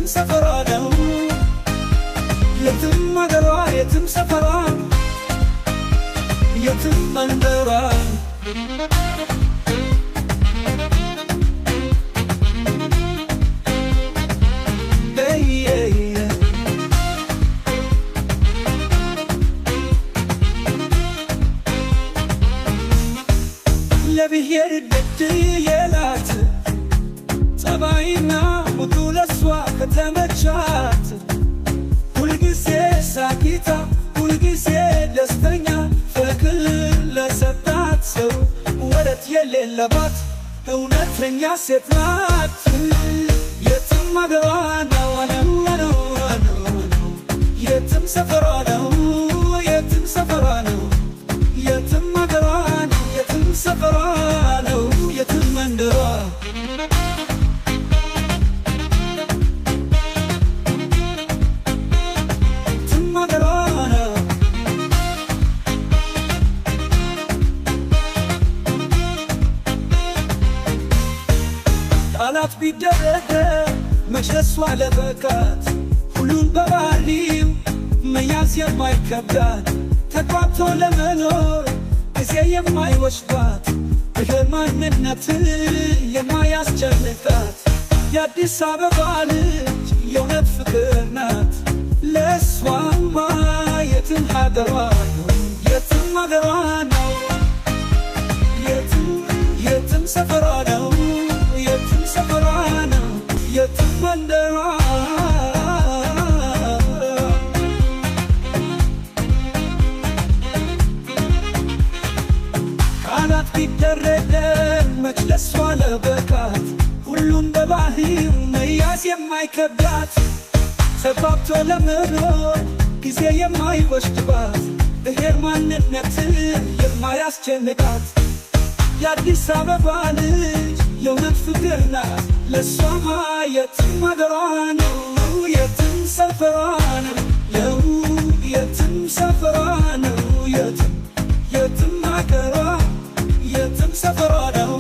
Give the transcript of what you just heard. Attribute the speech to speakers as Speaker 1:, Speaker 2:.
Speaker 1: የትም ሰፈሯ ነው የትም አገሯ የትም ሰፈሯ የትም መንደሯ ለብሔር ደድ የላት ጸባይና ሙቱ ለሷ ከተመቻት ሁልጊዜ ሳቂታ ሁልጊዜ ደስተኛ ፍቅር ለሰጣት ሰው ወረት የሌለባት እውነተኛ ሴት ናት የትም አገሯ ነው የትም ሰፈሯ ነው የትም ሰፈሯ ነው የትም አገሯ ነው የትም ሰፈሯ ነው የትም መንደሯ የትም አገሯ ነው ቃላት ቢደረግ መች ለሷ ለበቃት ሁሉን በባህሪው መያዝ የማይከብዳት ተግባብቶ ለመኖር ጊዜ የማይወስዳት ብሔር ማንነት የማያስጨንቃት የአዲስ አበባ ልጅ የእውነት ፍቅር ናት ለእሷማ የትም ሀገሯ ነው የትም አገሯ ነው የትም ሰፈሯ ነው የትም ሰፈሯ ነው የትም መንደሯ ቃላት ቢደረግ መች ለሷ ለበቃት ሁሉም በባህሪው መያዝ የማይከብዳት ተግባብቶ ለመኖር ጊዜ የማይወስድባት ብሔር ማንነት የማያስጨንቃት የአዲስ አበባ ልጅ የእውነት ፍቅር ናት ለሷማ የትም አገሯ ነው የትም ሰፈሯ ነው የትም ሰፈሯ ነው የትም አገሯ የትም ሰፈሯ ነው